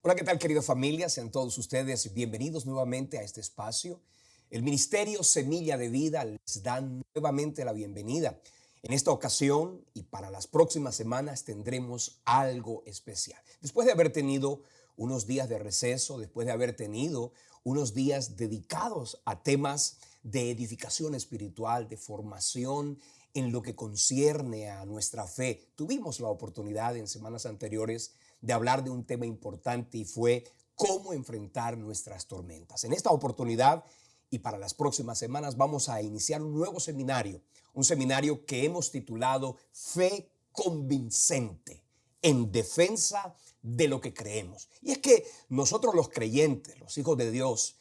Hola, ¿qué tal, querida familia? Sean todos ustedes bienvenidos nuevamente a este espacio. El Ministerio Semilla de Vida les da nuevamente la bienvenida. En esta ocasión y para las próximas semanas tendremos algo especial. Después de haber tenido unos días de receso, después de haber tenido unos días dedicados a temas de edificación espiritual, de formación en lo que concierne a nuestra fe, tuvimos la oportunidad en semanas anteriores de hablar de un tema importante y fue cómo enfrentar nuestras tormentas. En esta oportunidad y para las próximas semanas vamos a iniciar un seminario que hemos titulado Fe Convincente en defensa de lo que creemos. Y es que nosotros los creyentes, los hijos de Dios,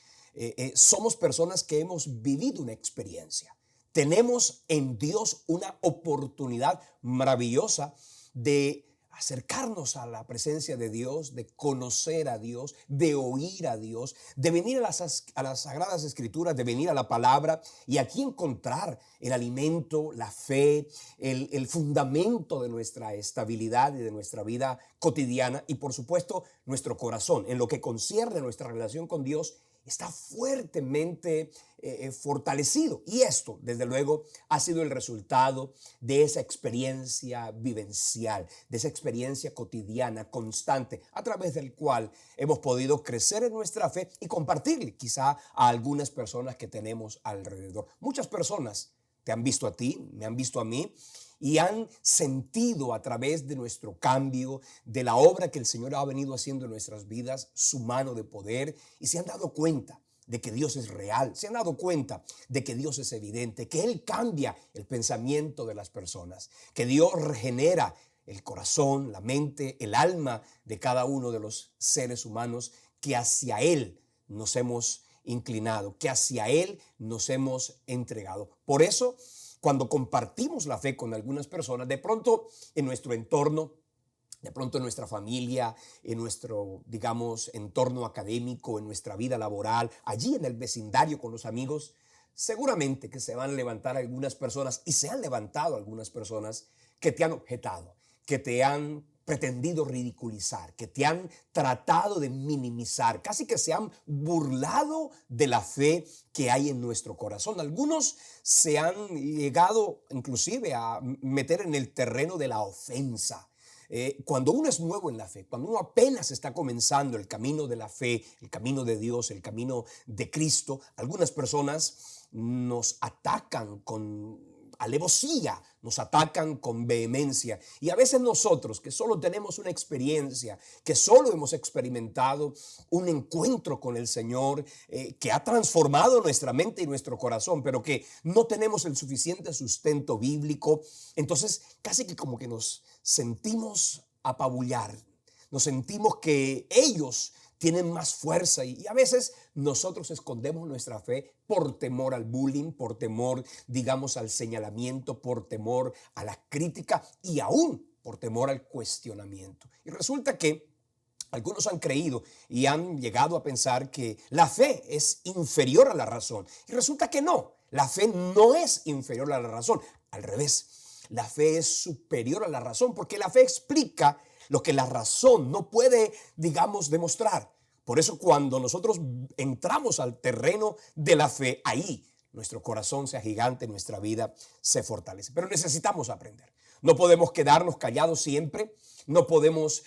somos personas que hemos vivido una experiencia. Tenemos en Dios una oportunidad maravillosa de acercarnos a la presencia de Dios, de conocer a Dios, de oír a Dios, de venir a las Sagradas Escrituras, de venir a la palabra y aquí encontrar el alimento, la fe, el fundamento de nuestra estabilidad y de nuestra vida cotidiana y por supuesto nuestro corazón. En lo que concierne a nuestra relación con Dios, está fuertemente fortalecido. Y esto, desde luego, ha sido el resultado de esa experiencia vivencial, de esa experiencia cotidiana, constante, a través del cual hemos podido crecer en nuestra fe y compartirle quizá a algunas personas que tenemos alrededor. Muchas personas te han visto a ti, me han visto a mí, y han sentido a través de nuestro cambio, de la obra que el Señor ha venido haciendo en nuestras vidas, su mano de poder, y se han dado cuenta de que Dios es real, se han dado cuenta de que Dios es evidente, que Él cambia el pensamiento de las personas, que Dios regenera el corazón, la mente, el alma de cada uno de los seres humanos, que hacia Él nos hemos inclinado, que hacia Él nos hemos entregado. Por eso, cuando compartimos la fe con algunas personas, de pronto en nuestro entorno, de pronto en nuestra familia, en nuestro, digamos, entorno académico, en nuestra vida laboral, allí en el vecindario con los amigos, seguramente que se van a levantar algunas personas y se han levantado algunas personas que te han objetado, que te han pretendido ridiculizar, que te han tratado de minimizar, casi que se han burlado de la fe que hay en nuestro corazón. Algunos se han llegado inclusive a meter en el terreno de la ofensa. Cuando uno es nuevo en la fe, cuando uno apenas está comenzando el camino de la fe, el camino de Dios, el camino de Cristo, algunas personas nos atacan con alevosía, nos atacan con vehemencia. Y a veces nosotros, que solo tenemos una experiencia, que solo hemos experimentado un encuentro con el Señor, que ha transformado nuestra mente y nuestro corazón, pero que no tenemos el suficiente sustento bíblico, entonces casi que como que nos sentimos apabullar, nos sentimos que ellos tienen más fuerza y a veces nosotros escondemos nuestra fe por temor al bullying, por temor, digamos, al señalamiento, por temor a la crítica y aún por temor al cuestionamiento. Y resulta que algunos han creído y han llegado a pensar que la fe es inferior a la razón. Y resulta que no, la fe no es inferior a la razón. Al revés, la fe es superior a la razón porque la fe explica lo que la razón no puede, digamos, demostrar. Por eso cuando nosotros entramos al terreno de la fe, ahí nuestro corazón se agiganta, nuestra vida se fortalece. Pero necesitamos aprender. No podemos quedarnos callados siempre. No podemos,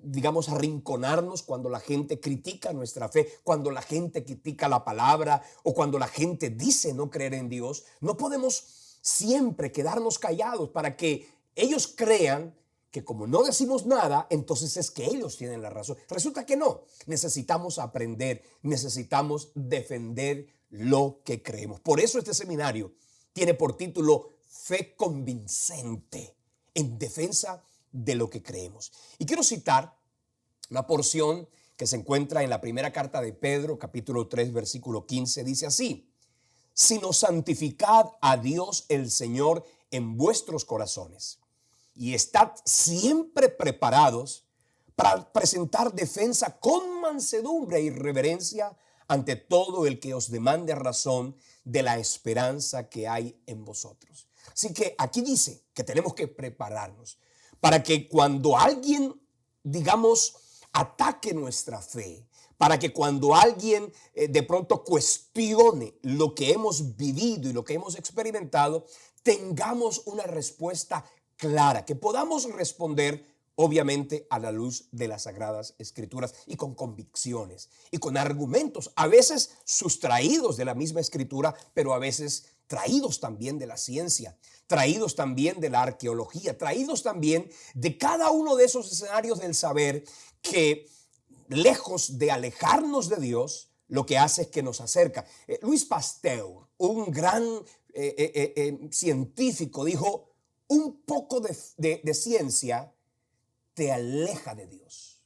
digamos, arrinconarnos cuando la gente critica nuestra fe, cuando la gente critica la palabra o cuando la gente dice no creer en Dios. No podemos siempre quedarnos callados para que ellos crean que como no decimos nada, entonces es que ellos tienen la razón. Resulta que no. Necesitamos aprender, necesitamos defender lo que creemos. Por eso este seminario tiene por título Fe Convincente en defensa de lo que creemos. Y quiero citar una porción que se encuentra en la primera carta de Pedro, capítulo 3, versículo 15. Dice así: sino santificad a Dios el Señor en vuestros corazones y estad siempre preparados para presentar defensa con mansedumbre y reverencia ante todo el que os demande razón de la esperanza que hay en vosotros. Así que aquí dice que tenemos que prepararnos para que cuando alguien, digamos, ataque nuestra fe, para que cuando alguien de pronto cuestione lo que hemos vivido y lo que hemos experimentado, tengamos una respuesta clara, que podamos responder obviamente a la luz de las Sagradas Escrituras y con convicciones y con argumentos, a veces sustraídos de la misma Escritura, pero a veces traídos también de la ciencia, traídos también de la arqueología, traídos también de cada uno de esos escenarios del saber que, lejos de alejarnos de Dios, lo que hace es que nos acerca. Luis Pasteur, un gran científico, dijo: un poco de ciencia te aleja de Dios,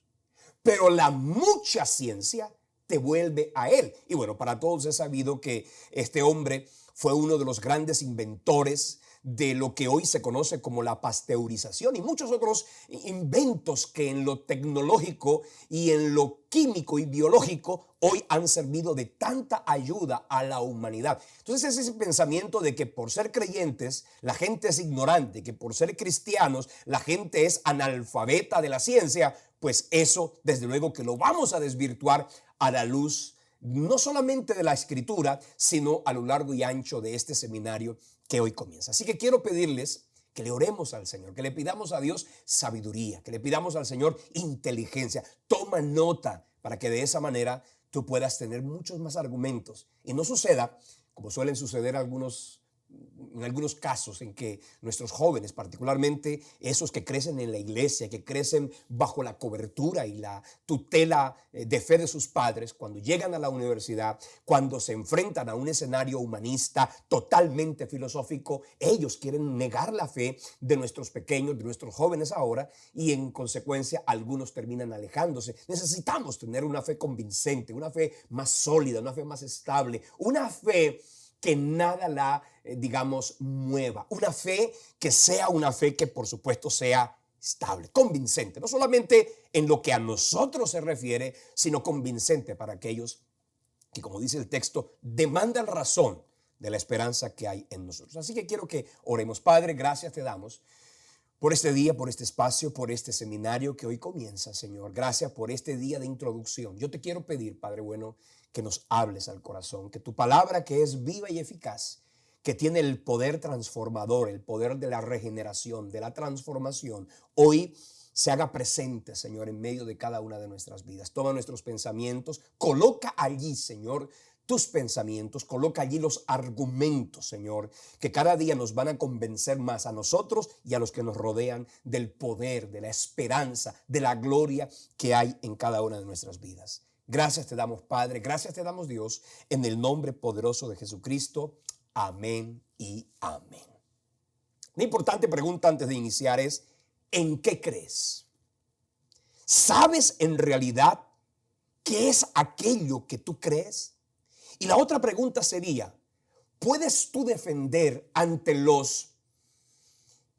pero la mucha ciencia te vuelve a Él. Y bueno, para todos es sabido que este hombre fue uno de los grandes inventores de lo que hoy se conoce como la pasteurización y muchos otros inventos que en lo tecnológico y en lo químico y biológico hoy han servido de tanta ayuda a la humanidad. Entonces es ese pensamiento de que por ser creyentes la gente es ignorante, que por ser cristianos la gente es analfabeta de la ciencia, pues eso desde luego que lo vamos a desvirtuar a la luz no solamente de la Escritura, sino a lo largo y ancho de este seminario que hoy comienza. Así que quiero pedirles que le oremos al Señor, que le pidamos a Dios sabiduría, que le pidamos al Señor inteligencia. Toma nota para que de esa manera tú puedas tener muchos más argumentos y no suceda, como suelen suceder en algunos casos en que nuestros jóvenes, particularmente esos que crecen en la iglesia, que crecen bajo la cobertura y la tutela de fe de sus padres, cuando llegan a la universidad, cuando se enfrentan a un escenario humanista totalmente filosófico, ellos quieren negar la fe de nuestros pequeños, de nuestros jóvenes ahora, y en consecuencia algunos terminan alejándose. Necesitamos tener una fe convincente, una fe más sólida, una fe más estable, una fe que nada la, digamos, mueva. Una fe que sea una fe que por supuesto sea estable, convincente, no solamente en lo que a nosotros se refiere, sino convincente para aquellos que, como dice el texto, demandan razón de la esperanza que hay en nosotros. Así que quiero que oremos. Padre, gracias te damos por este día, por este espacio, por este seminario que hoy comienza, Señor. Gracias por este día de introducción. Yo te quiero pedir, Padre bueno, que nos hables al corazón, que tu palabra, que es viva y eficaz, que tiene el poder transformador, el poder de la regeneración, de la transformación, hoy se haga presente, Señor, en medio de cada una de nuestras vidas. Toma nuestros pensamientos, coloca allí, Señor, tus pensamientos, coloca allí los argumentos, Señor, que cada día nos van a convencer más a nosotros y a los que nos rodean del poder, de la esperanza, de la gloria que hay en cada una de nuestras vidas. Gracias te damos, Padre, gracias te damos, Dios, en el nombre poderoso de Jesucristo. Amén y amén. Una importante pregunta antes de iniciar es: ¿en qué crees? ¿Sabes en realidad qué es aquello que tú crees? Y la otra pregunta sería: ¿puedes tú defender ante los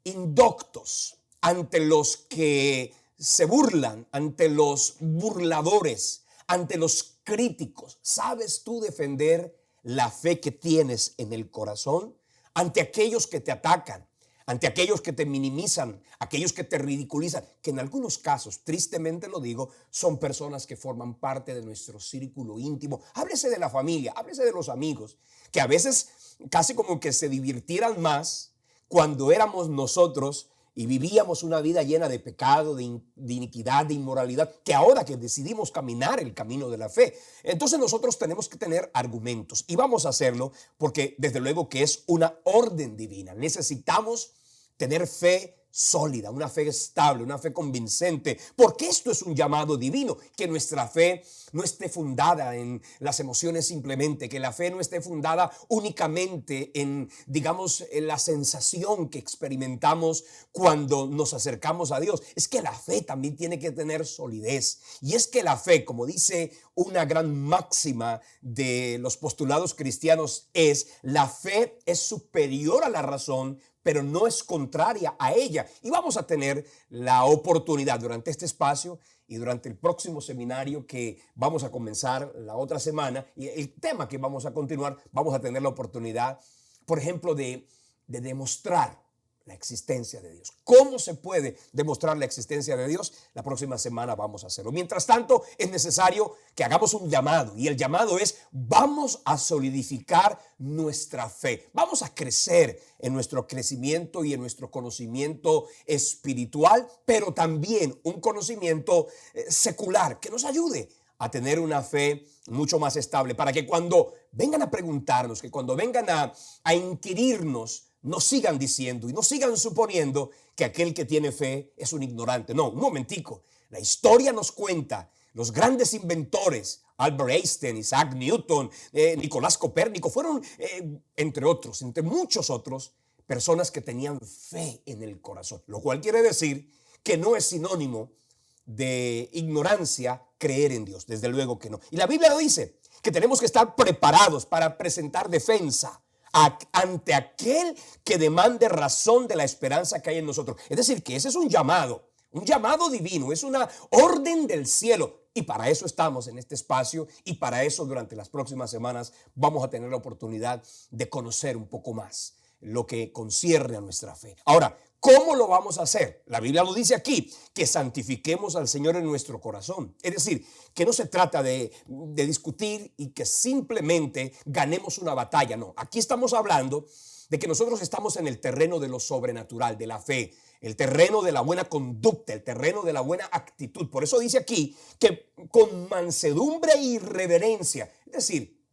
indoctos, ante los que se burlan, ante los burladores, ante los críticos? ¿Sabes tú defender la fe que tienes en el corazón ante aquellos que te atacan, ante aquellos que te minimizan, aquellos que te ridiculizan, que en algunos casos, tristemente lo digo, son personas que forman parte de nuestro círculo íntimo? Háblese de la familia, háblese de los amigos, que a veces casi como que se divirtieran más cuando éramos nosotros y vivíamos una vida llena de pecado, de iniquidad, de inmoralidad, que ahora que decidimos caminar el camino de la fe. Entonces nosotros tenemos que tener argumentos y vamos a hacerlo porque desde luego que es una orden divina. Necesitamos tener fe sólida, una fe estable, una fe convincente, porque esto es un llamado divino, que nuestra fe no esté fundada en las emociones simplemente, que la fe no esté fundada únicamente en, digamos, en la sensación que experimentamos cuando nos acercamos a Dios. Es que la fe también tiene que tener solidez, y es que la fe, como dice una gran máxima de los postulados cristianos, es: la fe es superior a la razón, pero no es contraria a ella. Y vamos a tener la oportunidad durante este espacio y durante el próximo seminario que vamos a comenzar la otra semana, y el tema que vamos a continuar, vamos a tener la oportunidad, por ejemplo, de demostrar la existencia de Dios. ¿Cómo se puede demostrar la existencia de Dios? La próxima semana vamos a hacerlo. Mientras tanto, es necesario que hagamos un llamado, y el llamado es: vamos a solidificar nuestra fe. Vamos a crecer en nuestro crecimiento y en nuestro conocimiento espiritual, pero también un conocimiento secular que nos ayude a tener una fe mucho más estable, para que cuando vengan a preguntarnos, que cuando vengan a inquirirnos, no sigan diciendo y no sigan suponiendo que aquel que tiene fe es un ignorante. No, un momentico. La historia nos cuenta los grandes inventores, Albert Einstein, Isaac Newton, Nicolás Copérnico, fueron, entre otros, entre muchos otros, personas que tenían fe en el corazón, lo cual quiere decir que no es sinónimo de ignorancia creer en Dios, desde luego que no. Y la Biblia lo dice, que tenemos que estar preparados para presentar defensa ante aquel que demande razón de la esperanza que hay en nosotros. Es decir, que ese es un llamado divino, es una orden del cielo. Y para eso estamos en este espacio, y para eso durante las próximas semanas vamos a tener la oportunidad de conocer un poco más lo que concierne a nuestra fe. Ahora, ¿cómo lo vamos a hacer? La Biblia lo dice aquí, que santifiquemos al Señor en nuestro corazón. Es decir, que no se trata de discutir y que simplemente ganemos una batalla. No, aquí estamos hablando de que nosotros estamos en el terreno de lo sobrenatural, de la fe, el terreno de la buena conducta, el terreno de la buena actitud. Por eso dice aquí que con mansedumbre y reverencia, es decir,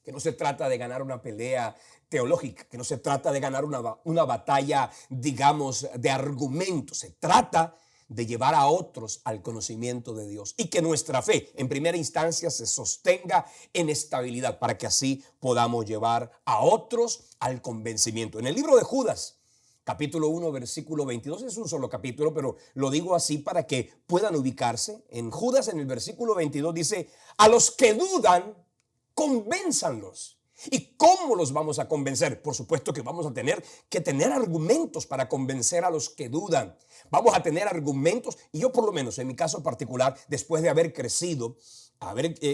que no se trata de ganar una pelea teológica, que no se trata de ganar una batalla, digamos, de argumentos. Se trata de llevar a otros al conocimiento de Dios, y que nuestra fe en primera instancia se sostenga en estabilidad, para que así podamos llevar a otros al convencimiento. En el libro de Judas, capítulo 1, versículo 22, es un solo capítulo, pero lo digo así para que puedan ubicarse. En Judas, en el versículo 22, dice: a los que dudan, convénzanlos. ¿Y cómo los vamos a convencer? Por supuesto que vamos a tener que tener argumentos para convencer a los que dudan. Vamos a tener argumentos, y yo por lo menos en mi caso particular, después de haber crecido,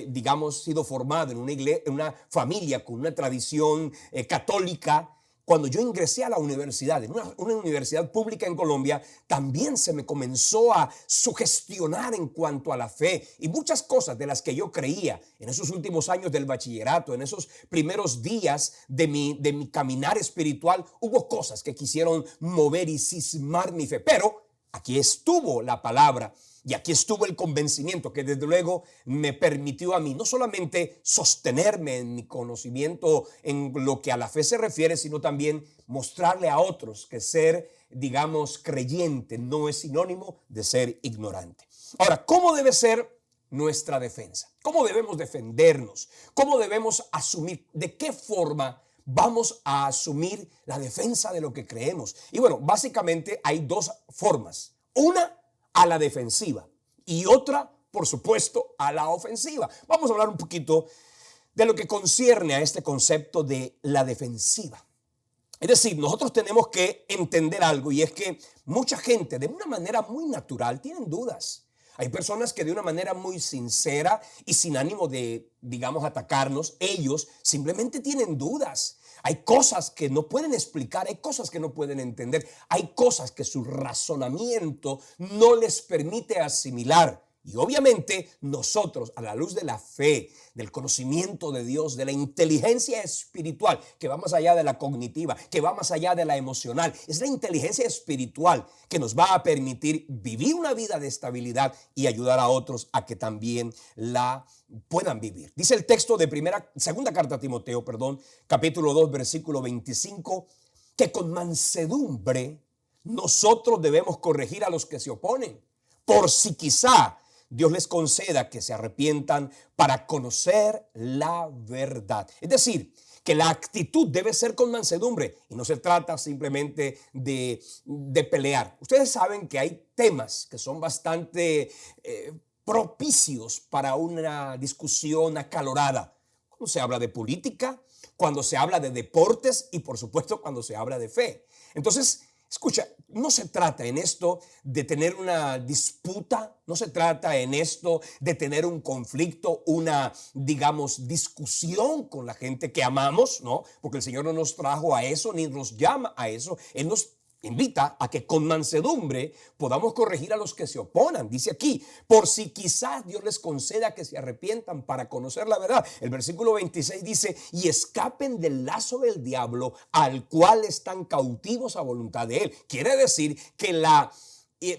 digamos, sido formado en una iglesia, en una familia con una tradición católica, cuando yo ingresé a la universidad, en una universidad pública en Colombia, también se me comenzó a sugestionar en cuanto a la fe, y muchas cosas de las que yo creía en esos últimos años del bachillerato, en esos primeros días de mi caminar espiritual, hubo cosas que quisieron mover y cismar mi fe. Pero aquí estuvo la palabra, y aquí estuvo el convencimiento, que desde luego me permitió a mí no solamente sostenerme en mi conocimiento en lo que a la fe se refiere, sino también mostrarle a otros que ser, digamos, creyente no es sinónimo de ser ignorante. Ahora, ¿cómo debe ser nuestra defensa? ¿Cómo debemos defendernos? ¿Cómo debemos asumir? ¿De qué forma vamos a asumir la defensa de lo que creemos? Y bueno, básicamente hay dos formas. Una, a la defensiva, y otra, por supuesto, a la ofensiva. Vamos a hablar un poquito de lo que concierne a este concepto de la defensiva. Es decir, nosotros tenemos que entender algo, y es que mucha gente de una manera muy natural tienen dudas. Hay personas que de una manera muy sincera y sin ánimo de, digamos, atacarnos, ellos simplemente tienen dudas. Hay cosas que no pueden explicar, hay cosas que no pueden entender, hay cosas que su razonamiento no les permite asimilar. Y obviamente nosotros, a la luz de la fe, del conocimiento de Dios, de la inteligencia espiritual, que va más allá de la cognitiva, que va más allá de la emocional, es la inteligencia espiritual que nos va a permitir vivir una vida de estabilidad y ayudar a otros a que también la puedan vivir. Dice el texto de segunda carta a Timoteo, capítulo 2, versículo 25, que con mansedumbre nosotros debemos corregir a los que se oponen, por si quizá Dios les conceda que se arrepientan para conocer la verdad. Es decir, que la actitud debe ser con mansedumbre, y no se trata simplemente de pelear. Ustedes saben que hay temas que son bastante propicios para una discusión acalorada. Cuando se habla de política, cuando se habla de deportes y por supuesto cuando se habla de fe. Entonces, escucha, no se trata en esto de tener una disputa, no se trata en esto de tener un conflicto, una, digamos, discusión con la gente que amamos, ¿no? Porque el Señor no nos trajo a eso ni nos llama a eso. Él nos invita a que con mansedumbre podamos corregir a los que se oponan. Dice aquí, por si quizás Dios les conceda que se arrepientan para conocer la verdad. El versículo 26 dice, y escapen del lazo del diablo al cual están cautivos a voluntad de él. Quiere decir que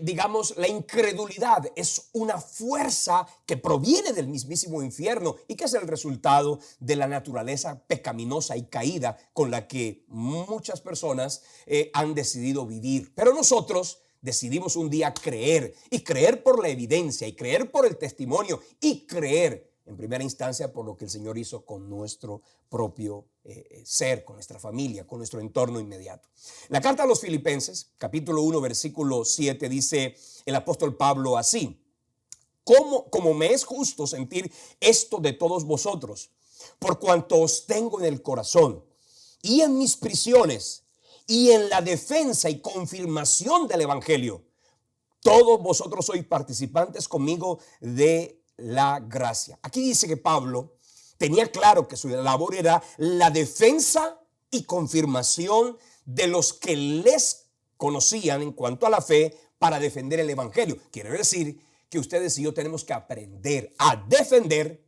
digamos, la incredulidad es una fuerza que proviene del mismísimo infierno y que es el resultado de la naturaleza pecaminosa y caída con la que muchas personas han decidido vivir. Pero nosotros decidimos un día creer, y creer por la evidencia, y creer por el testimonio, y creer en primera instancia por lo que el Señor hizo con nuestro propio ser, con nuestra familia, con nuestro entorno inmediato. La carta a los Filipenses, capítulo 1, versículo 7, dice el apóstol Pablo así: como me es justo sentir esto de todos vosotros, por cuanto os tengo en el corazón, y en mis prisiones, y en la defensa y confirmación del evangelio, todos vosotros sois participantes conmigo de la gracia. Aquí dice que Pablo tenía claro que su labor era la defensa y confirmación de los que les conocían en cuanto a la fe para defender el evangelio. Quiere decir que ustedes y yo tenemos que aprender a defender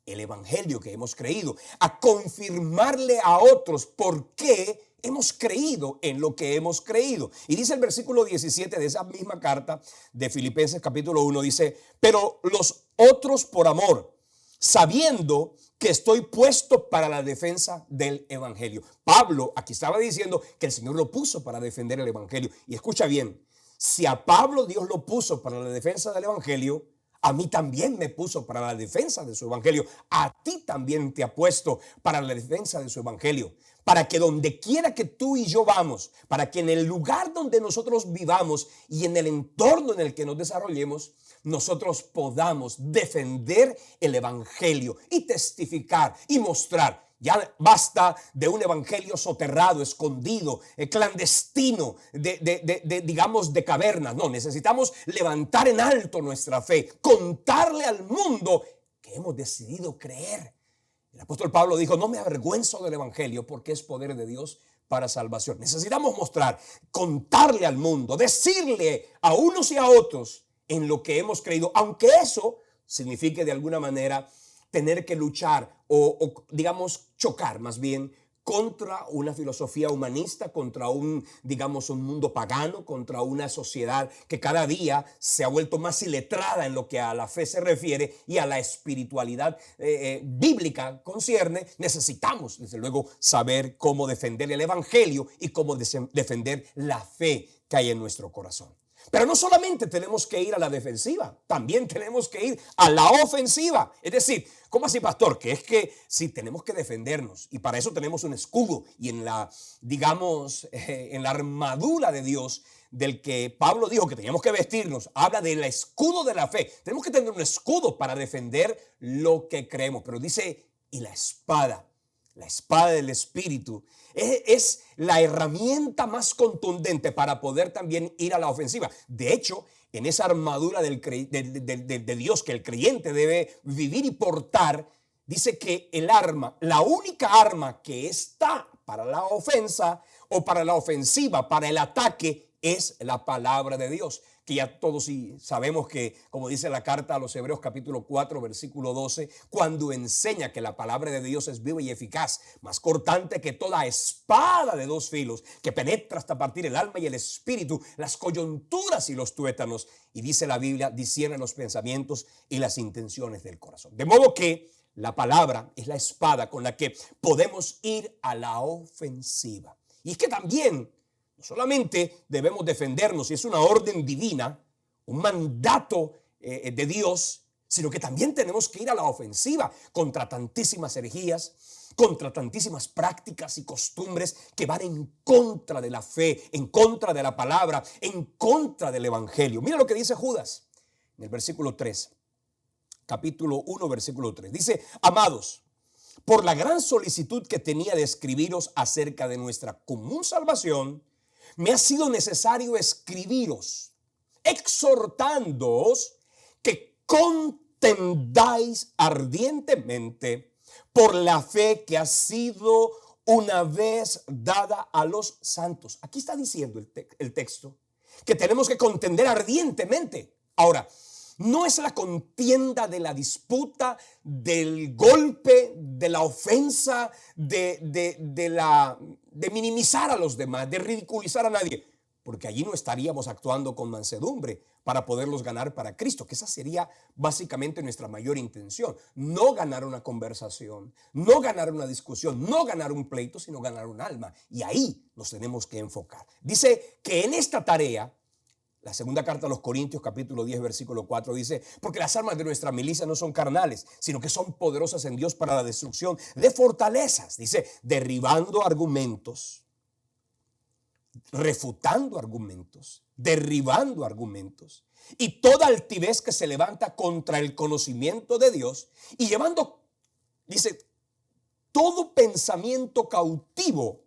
el evangelio que hemos creído, a confirmarle a otros por qué hemos creído en lo que hemos creído. Y dice el versículo 17 de esa misma carta de Filipenses capítulo 1, dice, pero los otros por amor, sabiendo que estoy puesto para la defensa del evangelio. Pablo aquí estaba diciendo que el Señor lo puso para defender el evangelio. Y escucha bien, si a Pablo Dios lo puso para la defensa del evangelio, a mí también me puso para la defensa de su evangelio. A ti también te ha puesto para la defensa de su evangelio. Para que donde quiera que tú y yo vamos, para que en el lugar donde nosotros vivamos y en el entorno en el que nos desarrollemos, nosotros podamos defender el evangelio y testificar y mostrar. Ya basta de un evangelio soterrado, escondido, clandestino, digamos, de cavernas. No, necesitamos levantar en alto nuestra fe, contarle al mundo que hemos decidido creer. El apóstol Pablo dijo, no me avergüenzo del evangelio porque es poder de Dios para salvación. Necesitamos mostrar, contarle al mundo, decirle a unos y a otros en lo que hemos creído, aunque eso signifique de alguna manera tener que luchar o digamos chocar más bien contra una filosofía humanista, contra un mundo pagano, contra una sociedad que cada día se ha vuelto más iletrada en lo que a la fe se refiere y a la espiritualidad bíblica concierne. Necesitamos, desde luego, saber cómo defender el evangelio y cómo defender la fe que hay en nuestro corazón. Pero no solamente tenemos que ir a la defensiva, también tenemos que ir a la ofensiva. Es decir, ¿cómo así, pastor? Que es que sí, tenemos que defendernos y para eso tenemos un escudo y en la armadura de Dios del que Pablo dijo que teníamos que vestirnos, habla del escudo de la fe. Tenemos que tener un escudo para defender lo que creemos, pero dice, y la espada del Espíritu es la herramienta más contundente para poder también ir a la ofensiva. De hecho, en esa armadura de Dios que el creyente debe vivir y portar, dice que la única arma que está para la ofensa o para la ofensiva, para el ataque, es la palabra de Dios. Que ya todos sabemos que, como dice la carta a los Hebreos capítulo 4 versículo 12, cuando enseña que la palabra de Dios es viva y eficaz, más cortante que toda espada de dos filos, que penetra hasta partir el alma y el espíritu, las coyunturas y los tuétanos, y dice la Biblia, discierne los pensamientos y las intenciones del corazón. De modo que la palabra es la espada con la que podemos ir a la ofensiva. Y es que también no solamente debemos defendernos, y es una orden divina, un mandato de Dios, sino que también tenemos que ir a la ofensiva contra tantísimas herejías, contra tantísimas prácticas y costumbres que van en contra de la fe, en contra de la palabra, en contra del evangelio. Mira lo que dice Judas en el versículo 3, capítulo 1, versículo 3. Dice, amados, por la gran solicitud que tenía de escribiros acerca de nuestra común salvación, me ha sido necesario escribiros, exhortándoos que contendáis ardientemente por la fe que ha sido una vez dada a los santos. Aquí está diciendo el texto que tenemos que contender ardientemente. Ahora, no es la contienda de la disputa, del golpe, de la ofensa, de minimizar a los demás, de ridiculizar a nadie, porque allí no estaríamos actuando con mansedumbre para poderlos ganar para Cristo, que esa sería básicamente nuestra mayor intención. No ganar una conversación, no ganar una discusión, no ganar un pleito, sino ganar un alma. Y ahí nos tenemos que enfocar. Dice que en esta tarea, la segunda carta a los Corintios, capítulo 10, versículo 4, dice: porque las armas de nuestra milicia no son carnales, sino que son poderosas en Dios para la destrucción de fortalezas. Dice, derribando argumentos, refutando argumentos, derribando argumentos y toda altivez que se levanta contra el conocimiento de Dios, y llevando, dice, todo pensamiento cautivo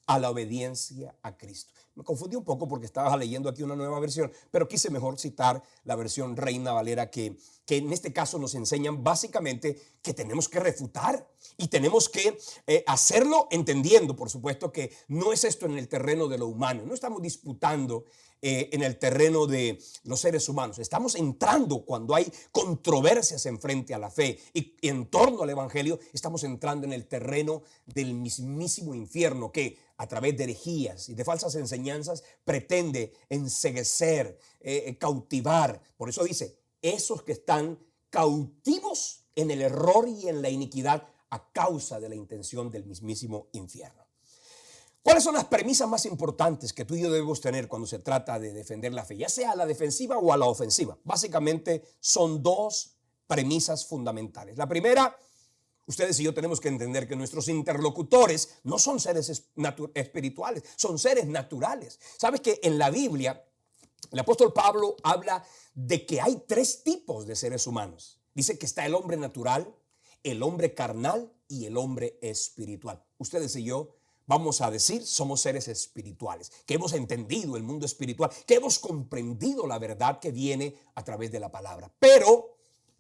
a la obediencia a Cristo. Me confundí un poco porque estaba leyendo aquí una nueva versión, pero quise mejor citar la versión Reina Valera, que en este caso nos enseñan básicamente que tenemos que refutar y tenemos que hacerlo entendiendo, por supuesto, que no es esto en el terreno de lo humano. No estamos disputando en el terreno de los seres humanos. Estamos entrando cuando hay controversias en frente a la fe y en torno al evangelio. Estamos entrando en el terreno del mismísimo infierno, que a través de herejías y de falsas enseñanzas pretende enceguecer, cautivar. Por eso dice, esos que están cautivos en el error y en la iniquidad a causa de la intención del mismísimo infierno. ¿Cuáles son las premisas más importantes que tú y yo debemos tener cuando se trata de defender la fe, ya sea a la defensiva o a la ofensiva? Básicamente son dos premisas fundamentales. La primera: ustedes y yo tenemos que entender que nuestros interlocutores no son seres espirituales, son seres naturales. ¿Sabes que en la Biblia el apóstol Pablo habla de que hay tres tipos de seres humanos? Dice que está el hombre natural, el hombre carnal y el hombre espiritual. Ustedes y yo, vamos a decir, somos seres espirituales, que hemos entendido el mundo espiritual, que hemos comprendido la verdad que viene a través de la palabra. Pero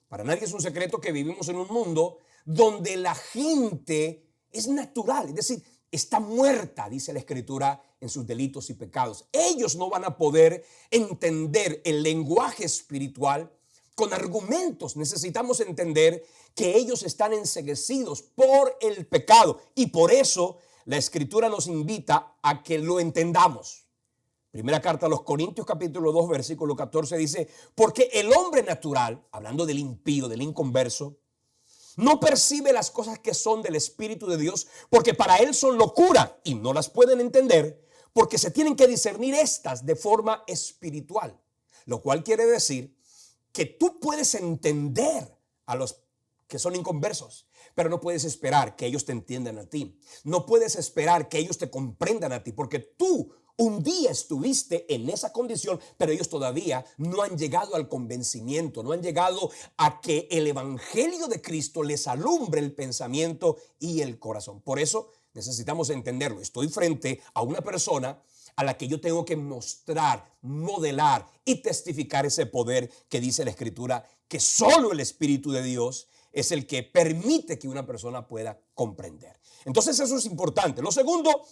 para nadie es un secreto que vivimos en un mundo donde la gente es natural, es decir, está muerta, dice la Escritura, en sus delitos y pecados. Ellos no van a poder entender el lenguaje espiritual con argumentos. Necesitamos entender que ellos están enceguecidos por el pecado, y por eso la Escritura nos invita a que lo entendamos. Primera carta a los Corintios, capítulo 2, versículo 14 dice: porque el hombre natural, hablando del impío, del inconverso, no percibe las cosas que son del Espíritu de Dios, porque para él son locura y no las pueden entender, porque se tienen que discernir estas de forma espiritual. Lo cual quiere decir que tú puedes entender a los que son inconversos, pero no puedes esperar que ellos te entiendan a ti. No puedes esperar que ellos te comprendan a ti, porque tú un día estuviste en esa condición, pero ellos todavía no han llegado al convencimiento, no han llegado a que el evangelio de Cristo les alumbre el pensamiento y el corazón. Por eso necesitamos entenderlo. Estoy frente a una persona a la que yo tengo que mostrar, modelar y testificar ese poder que dice la Escritura, que solo el Espíritu de Dios es el que permite que una persona pueda comprender. Entonces eso es importante. Lo segundo,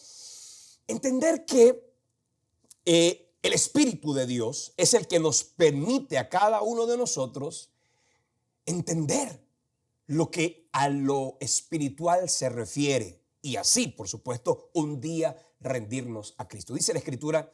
entender que el Espíritu de Dios es el que nos permite a cada uno de nosotros entender lo que a lo espiritual se refiere, y así, por supuesto, un día rendirnos a Cristo. Dice la Escritura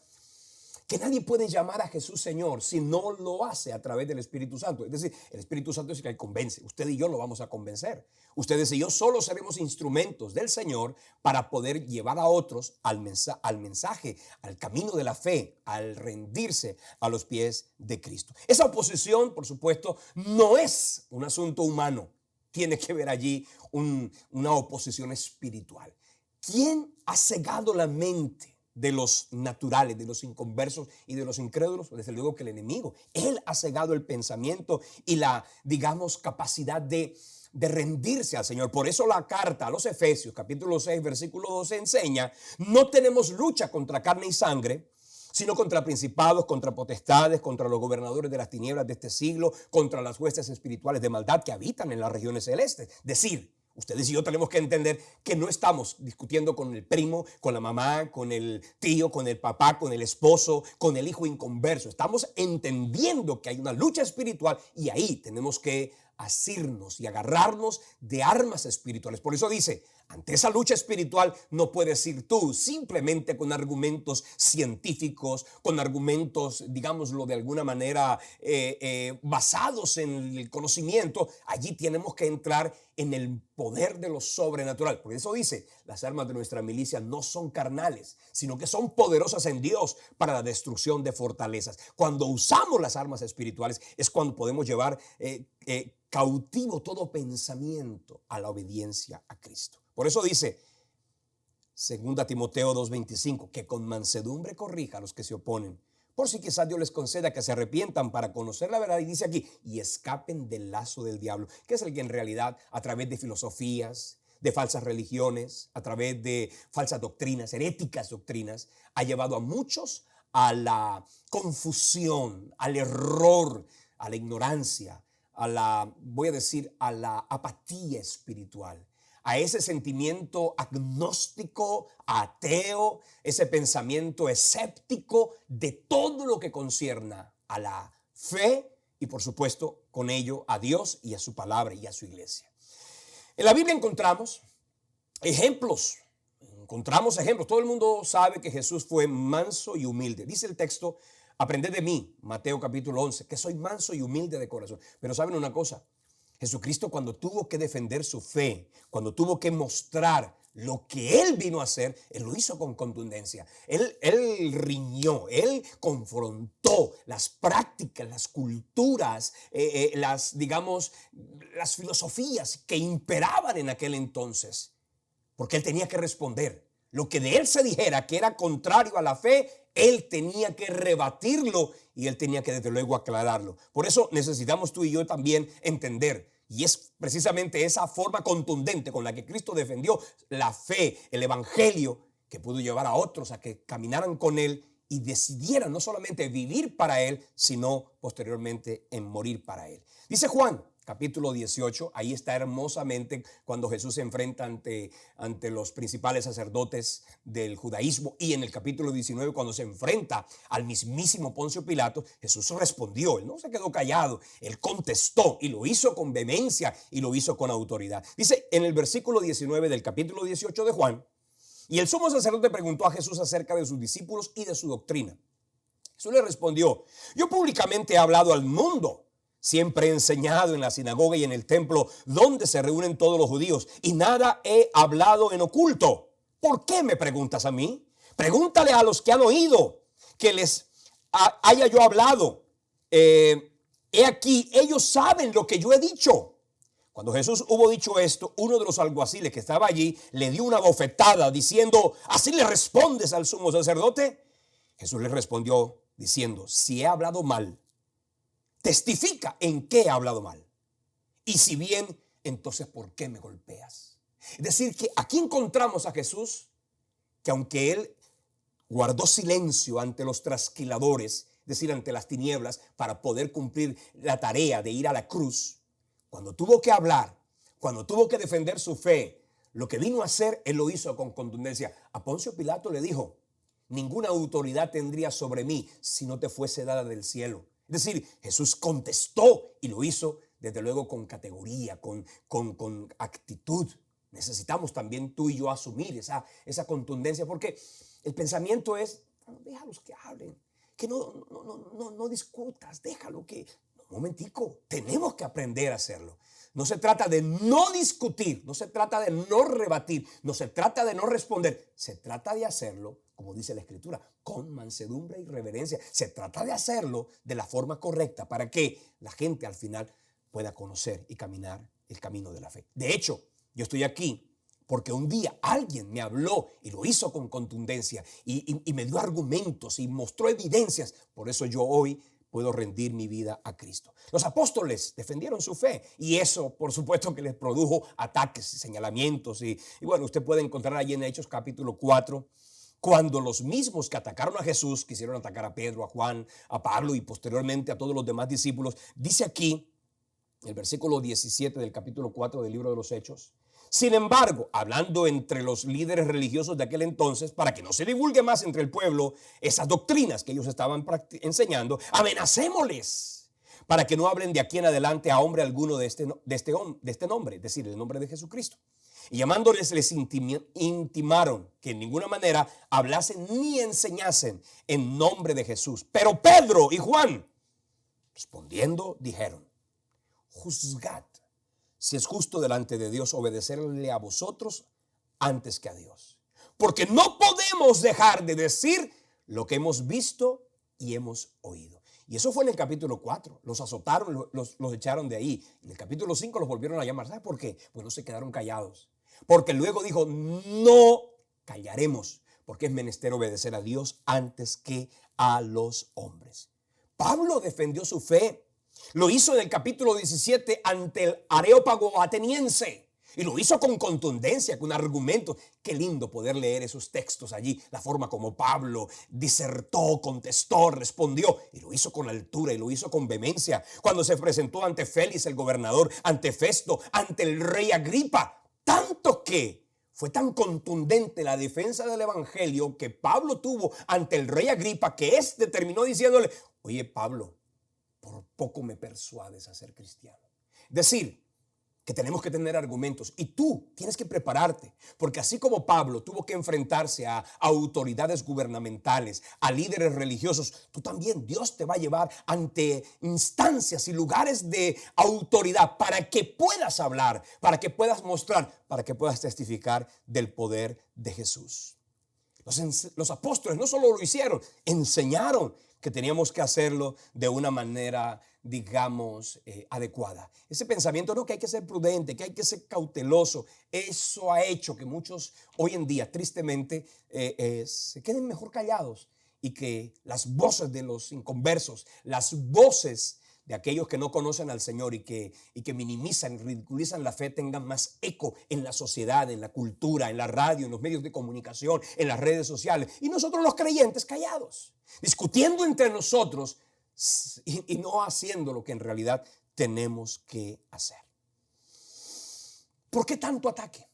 que nadie puede llamar a Jesús Señor si no lo hace a través del Espíritu Santo. Es decir, el Espíritu Santo es el que convence. Usted y yo lo vamos a convencer. Ustedes y yo solo seremos instrumentos del Señor para poder llevar a otros al mensaje, al camino de la fe, al rendirse a los pies de Cristo. Esa oposición, por supuesto, no es un asunto humano. Tiene que ver allí una oposición espiritual. ¿Quién ha cegado la mente de los naturales, de los inconversos y de los incrédulos? Desde luego que el enemigo. Él ha cegado el pensamiento y la, digamos, capacidad de rendirse al Señor. Por eso la carta a los Efesios, capítulo 6, versículo 12, enseña: no tenemos lucha contra carne y sangre, sino contra principados, contra potestades, contra los gobernadores de las tinieblas de este siglo, contra las huestes espirituales de maldad que habitan en las regiones celestes. Decir, Ustedes y yo tenemos que entender que no estamos discutiendo con el primo, con la mamá, con el tío, con el papá, con el esposo, con el hijo inconverso. Estamos entendiendo que hay una lucha espiritual y ahí tenemos que asirnos y agarrarnos de armas espirituales. Por eso dice, ante esa lucha espiritual no puedes ir tú simplemente con argumentos científicos, con argumentos, digámoslo de alguna manera, basados en el conocimiento. Allí tenemos que entrar en el poder de lo sobrenatural. Por eso dice, las armas de nuestra milicia no son carnales, sino que son poderosas en Dios para la destrucción de fortalezas. Cuando usamos las armas espirituales es cuando podemos llevar cautivo todo pensamiento a la obediencia a Cristo. Por eso dice 2 Timoteo 2:25, que con mansedumbre corrija a los que se oponen, por si quizás Dios les conceda que se arrepientan para conocer la verdad, y dice aquí, y escapen del lazo del diablo, que es el que en realidad a través de filosofías, de falsas religiones, a través de falsas doctrinas, heréticas doctrinas, ha llevado a muchos a la confusión, al error, a la ignorancia, a la, voy a decir, a la apatía espiritual, a ese sentimiento agnóstico, ateo, ese pensamiento escéptico de todo lo que concierna a la fe y por supuesto con ello a Dios y a su palabra y a su iglesia. En la Biblia encontramos ejemplos. Todo el mundo sabe que Jesús fue manso y humilde. Dice el texto, aprended de mí, Mateo capítulo 11, que soy manso y humilde de corazón. Pero ¿saben una cosa? Jesucristo, cuando tuvo que defender su fe, cuando tuvo que mostrar lo que Él vino a hacer, Él lo hizo con contundencia. Él riñó, Él confrontó las prácticas, las culturas, digamos, las filosofías que imperaban en aquel entonces. Porque Él tenía que responder. Lo que de Él se dijera que era contrario a la fe, Él tenía que rebatirlo y Él tenía que desde luego aclararlo. Por eso necesitamos tú y yo también entender, y es precisamente esa forma contundente con la que Cristo defendió la fe, el evangelio, que pudo llevar a otros a que caminaran con Él y decidieran no solamente vivir para Él, sino posteriormente en morir para Él. Dice Juan capítulo 18, ahí está hermosamente cuando Jesús se enfrenta ante los principales sacerdotes del judaísmo, y en el capítulo 19 cuando se enfrenta al mismísimo Poncio Pilato, Jesús respondió, Él no se quedó callado, Él contestó y lo hizo con vehemencia y lo hizo con autoridad. Dice en el versículo 19 del capítulo 18 de Juan, y el sumo sacerdote preguntó a Jesús acerca de sus discípulos y de su doctrina. Jesús le respondió, yo públicamente he hablado al mundo. Siempre he enseñado en la sinagoga y en el templo donde se reúnen todos los judíos y nada he hablado en oculto. ¿Por qué me preguntas a mí? Pregúntale a los que han oído que les haya yo hablado. He aquí, ellos saben lo que yo he dicho. Cuando Jesús hubo dicho esto, uno de los alguaciles que estaba allí le dio una bofetada diciendo, ¿así le respondes al sumo sacerdote? Jesús le respondió diciendo, si he hablado mal, testifica en qué he hablado mal. Y si bien, entonces ¿por qué me golpeas? Es decir, que aquí encontramos a Jesús que aunque Él guardó silencio ante los trasquiladores, es decir, ante las tinieblas, para poder cumplir la tarea de ir a la cruz, cuando tuvo que hablar, cuando tuvo que defender su fe, lo que vino a hacer, Él lo hizo con contundencia. A Poncio Pilato le dijo, ninguna autoridad tendría sobre mí si no te fuese dada del cielo. Es decir, Jesús contestó y lo hizo desde luego con categoría, con actitud. Necesitamos también tú y yo asumir esa contundencia, porque el pensamiento es, déjalos que hablen, que no discutas, déjalo que, un momentico, tenemos que aprender a hacerlo. No se trata de no discutir, no se trata de no rebatir, no se trata de no responder, se trata de hacerlo, como dice la Escritura, con mansedumbre y reverencia. Se trata de hacerlo de la forma correcta para que la gente al final pueda conocer y caminar el camino de la fe. De hecho, yo estoy aquí porque un día alguien me habló y lo hizo con contundencia y me dio argumentos y mostró evidencias. Por eso yo hoy puedo rendir mi vida a Cristo. Los apóstoles defendieron su fe y eso, por supuesto, que les produjo ataques, señalamientos y bueno, usted puede encontrar allí en Hechos capítulo 4, cuando los mismos que atacaron a Jesús quisieron atacar a Pedro, a Juan, a Pablo y posteriormente a todos los demás discípulos. Dice aquí, el versículo 17 del capítulo 4 del libro de los Hechos, Sin embargo, hablando entre los líderes religiosos de aquel entonces, para que no se divulgue más entre el pueblo esas doctrinas que ellos estaban enseñando, amenacémosles para que no hablen de aquí en adelante a hombre alguno de este nombre, es decir, el nombre de Jesucristo. Y llamándoles les intimaron que en ninguna manera hablasen ni enseñasen en nombre de Jesús. Pero Pedro y Juan, respondiendo, dijeron: juzgad si es justo delante de Dios obedecerle a vosotros antes que a Dios. Porque no podemos dejar de decir lo que hemos visto y hemos oído. Y eso fue en el capítulo 4. Los azotaron, los echaron de ahí. En el capítulo 5 los volvieron a llamar. ¿Sabe por qué? Pues no se quedaron callados. Porque luego dijo: no callaremos, porque es menester obedecer a Dios antes que a los hombres. Pablo defendió su fe. Lo hizo en el capítulo 17 ante el Areópago ateniense. Y lo hizo con contundencia, con argumentos. Qué lindo poder leer esos textos allí. La forma como Pablo disertó, contestó, respondió. Y lo hizo con altura y lo hizo con vehemencia. Cuando se presentó ante Félix el gobernador, ante Festo, ante el rey Agripa. Tanto que fue tan contundente la defensa del evangelio que Pablo tuvo ante el rey Agripa, que éste terminó diciéndole: oye, Pablo, por poco me persuades a ser cristiano. Es decir, que tenemos que tener argumentos y tú tienes que prepararte, porque así como Pablo tuvo que enfrentarse a autoridades gubernamentales, a líderes religiosos, tú también, Dios te va a llevar ante instancias y lugares de autoridad para que puedas hablar, para que puedas mostrar, para que puedas testificar del poder de Jesús. Los apóstoles no solo lo hicieron, enseñaron que teníamos que hacerlo de una manera, digamos, adecuada. Ese pensamiento, no, que hay que ser prudente, que hay que ser cauteloso, eso ha hecho que muchos hoy en día, tristemente, se queden mejor callados y que las voces de los inconversos, las voces de aquellos que no conocen al Señor y que minimizan, ridiculizan la fe, tengan más eco en la sociedad, en la cultura, en la radio, en los medios de comunicación, en las redes sociales. Y nosotros los creyentes callados, discutiendo entre nosotros y no haciendo lo que en realidad tenemos que hacer. ¿Por qué tanto ataque?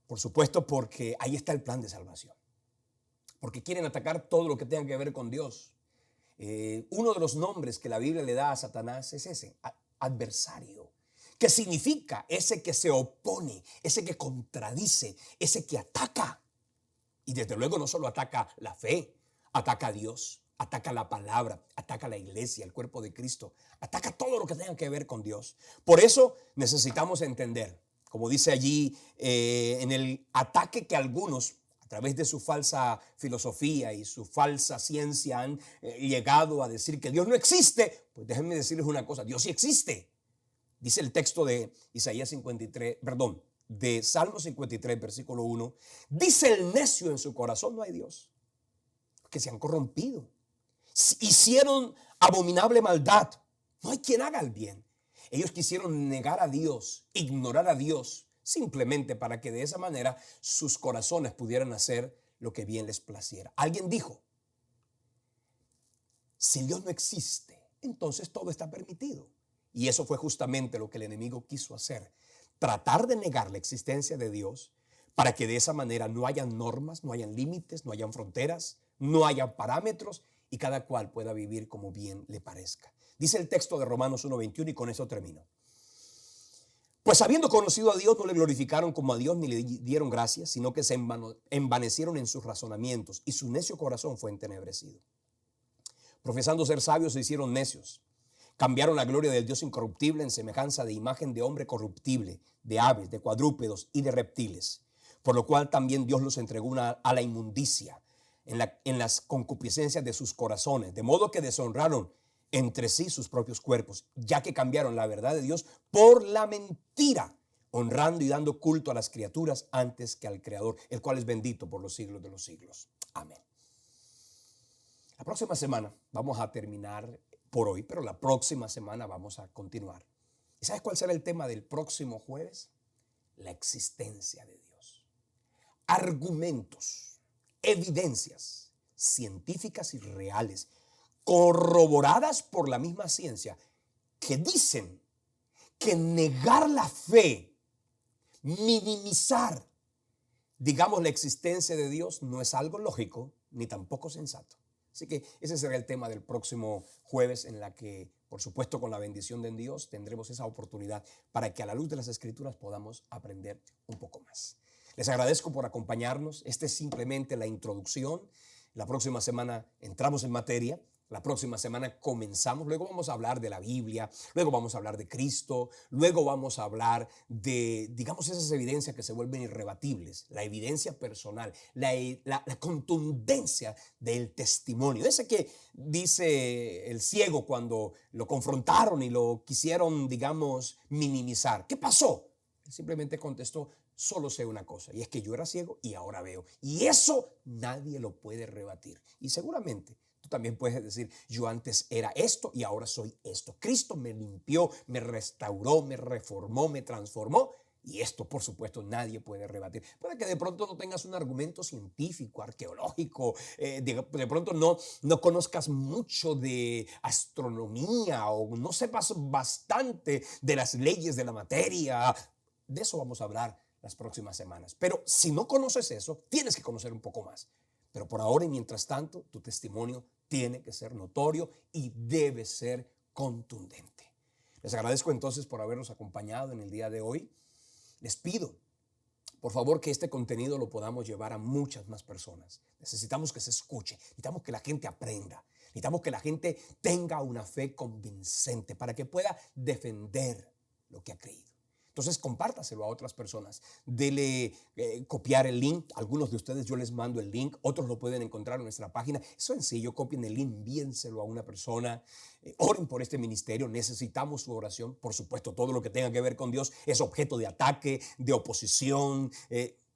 Por supuesto, porque ahí está el plan de salvación. Porque quieren atacar todo lo que tenga que ver con Dios. Uno de los nombres que la Biblia le da a Satanás es ese, adversario, que significa ese que se opone, ese que contradice, ese que ataca. Y desde luego no solo ataca la fe, ataca a Dios, ataca la palabra, ataca la iglesia, el cuerpo de Cristo, ataca todo lo que tenga que ver con Dios. Por eso necesitamos entender, como dice allí, en el ataque que algunos, a través de su falsa filosofía y su falsa ciencia, han llegado a decir que Dios no existe. Pues déjenme decirles una cosa: Dios sí existe. Dice el texto de Isaías 53, perdón, de Salmo 53, versículo 1. Dice el necio en su corazón: no hay Dios. Que se han corrompido. Hicieron abominable maldad. No hay quien haga el bien. Ellos quisieron negar a Dios, ignorar a Dios, simplemente para que de esa manera sus corazones pudieran hacer lo que bien les placiera. Alguien dijo: si Dios no existe, entonces todo está permitido. Y eso fue justamente lo que el enemigo quiso hacer: tratar de negar la existencia de Dios para que de esa manera no hayan normas, no hayan límites, no hayan fronteras, no hayan parámetros y cada cual pueda vivir como bien le parezca. Dice el texto de Romanos 1:21 y con eso termino. Pues habiendo conocido a Dios, no le glorificaron como a Dios ni le dieron gracias, sino que se envanecieron en sus razonamientos y su necio corazón fue entenebrecido. Profesando ser sabios, se hicieron necios. Cambiaron la gloria del Dios incorruptible en semejanza de imagen de hombre corruptible, de aves, de cuadrúpedos y de reptiles. Por lo cual también Dios los entregó a la inmundicia en las concupiscencias de sus corazones, de modo que deshonraron entre sí sus propios cuerpos, ya que cambiaron la verdad de Dios por la mentira, honrando y dando culto a las criaturas antes que al Creador, el cual es bendito por los siglos de los siglos. Amén. La próxima semana vamos a terminar por hoy, pero la próxima semana vamos a continuar. ¿Y sabes cuál será el tema del próximo jueves? La existencia de Dios. Argumentos, evidencias científicas y reales, corroboradas por la misma ciencia, que dicen que negar la fe minimizar, digamos, la existencia de Dios no es algo lógico ni tampoco sensato. Así que ese será el tema del próximo jueves, en la que, por supuesto, con la bendición de Dios, tendremos esa oportunidad para que a la luz de las Escrituras podamos aprender un poco más. Les agradezco por acompañarnos. Esta es simplemente la introducción. La próxima semana entramos en materia. La próxima semana comenzamos, luego vamos a hablar de la Biblia, luego vamos a hablar de Cristo, luego vamos a hablar de, digamos, esas evidencias que se vuelven irrebatibles, la evidencia personal, la contundencia del testimonio. Ese que dice el ciego cuando lo confrontaron y lo quisieron, digamos, minimizar. ¿Qué pasó? Él simplemente contestó: solo sé una cosa, y es que yo era ciego y ahora veo. Y eso nadie lo puede rebatir. Y seguramente tú también puedes decir: yo antes era esto y ahora soy esto. Cristo me limpió, me restauró, me reformó, me transformó. Y esto, por supuesto, nadie puede rebatir. Puede que de pronto no tengas un argumento científico, arqueológico, de pronto no conozcas mucho de astronomía o no sepas bastante de las leyes de la materia. De eso vamos a hablar las próximas semanas. Pero si no conoces eso, tienes que conocer un poco más. Pero por ahora y mientras tanto, tu testimonio tiene que ser notorio y debe ser contundente. Les agradezco entonces por habernos acompañado en el día de hoy. Les pido, por favor, que este contenido lo podamos llevar a muchas más personas. Necesitamos que se escuche, necesitamos que la gente aprenda, necesitamos que la gente tenga una fe convincente para que pueda defender lo que ha creído. Entonces, compártaselo a otras personas. Dele copiar el link. Algunos de ustedes yo les mando el link. Otros lo pueden encontrar en nuestra página. Es sencillo. Copien el link, envíenselo a una persona. Oren por este ministerio. Necesitamos su oración. Por supuesto, todo lo que tenga que ver con Dios es objeto de ataque, de oposición.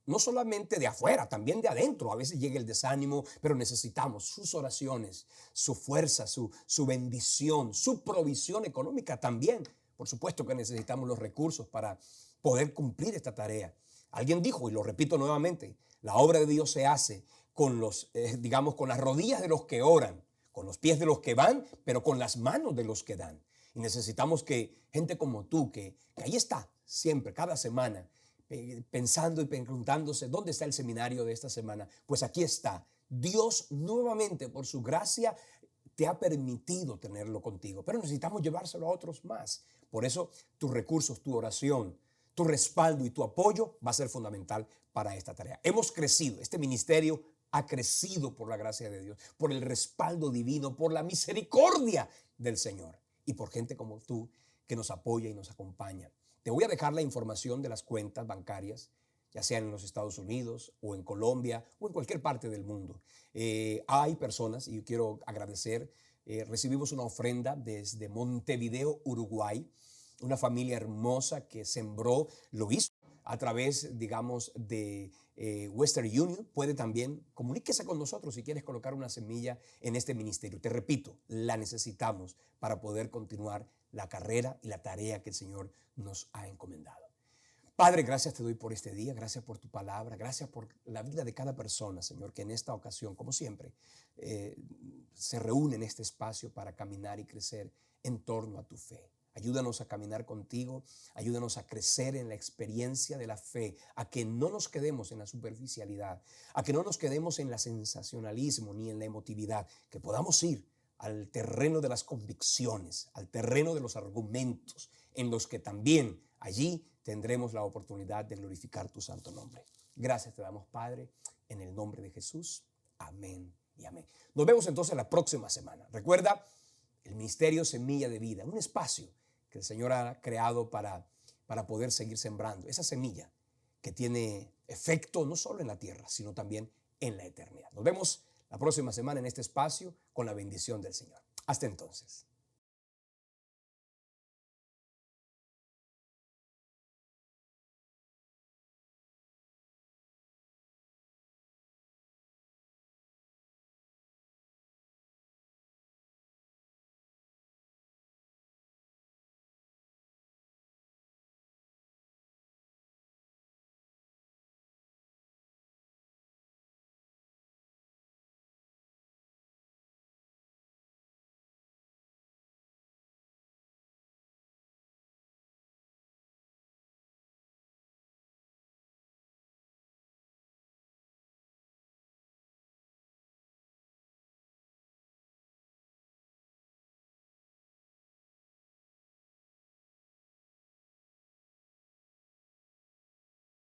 No solamente de afuera, también de adentro. A veces llega el desánimo, pero necesitamos sus oraciones, su fuerza, su bendición, su provisión económica también. Por supuesto que necesitamos los recursos para poder cumplir esta tarea. Alguien dijo, y lo repito nuevamente: la obra de Dios se hace con digamos, con las rodillas de los que oran, con los pies de los que van, pero con las manos de los que dan. Y necesitamos que gente como tú, que ahí está siempre, cada semana, pensando y preguntándose: ¿dónde está el seminario de esta semana? Pues aquí está. Dios nuevamente, por su gracia, te ha permitido tenerlo contigo, pero necesitamos llevárselo a otros más. Por eso, tus recursos, tu oración, tu respaldo y tu apoyo va a ser fundamental para esta tarea. Hemos crecido, este ministerio ha crecido por la gracia de Dios, por el respaldo divino, por la misericordia del Señor y por gente como tú que nos apoya y nos acompaña. Te voy a dejar la información de las cuentas bancarias, ya sean en los Estados Unidos o en Colombia o en cualquier parte del mundo. Hay personas, y yo quiero agradecer, recibimos una ofrenda desde Montevideo, Uruguay, una familia hermosa que sembró, lo hizo a través, digamos, de Western Union. Puede también, comuníquese con nosotros si quieres colocar una semilla en este ministerio. Te repito, la necesitamos para poder continuar la carrera y la tarea que el Señor nos ha encomendado. Padre, gracias te doy por este día, gracias por tu palabra, gracias por la vida de cada persona, Señor, que en esta ocasión, como siempre, se reúne en este espacio para caminar y crecer en torno a tu fe. Ayúdanos a caminar contigo, ayúdanos a crecer en la experiencia de la fe, a que no nos quedemos en la superficialidad, a que no nos quedemos en el sensacionalismo ni en la emotividad, que podamos ir al terreno de las convicciones, al terreno de los argumentos, en los que también allí tendremos la oportunidad de glorificar tu santo nombre. Gracias te damos, Padre, en el nombre de Jesús. Amén y amén. Nos vemos entonces la próxima semana. Recuerda, el Ministerio Semilla de Vida, un espacio que el Señor ha creado para poder seguir sembrando esa semilla que tiene efecto no solo en la tierra, sino también en la eternidad. Nos vemos la próxima semana en este espacio con la bendición del Señor. Hasta entonces.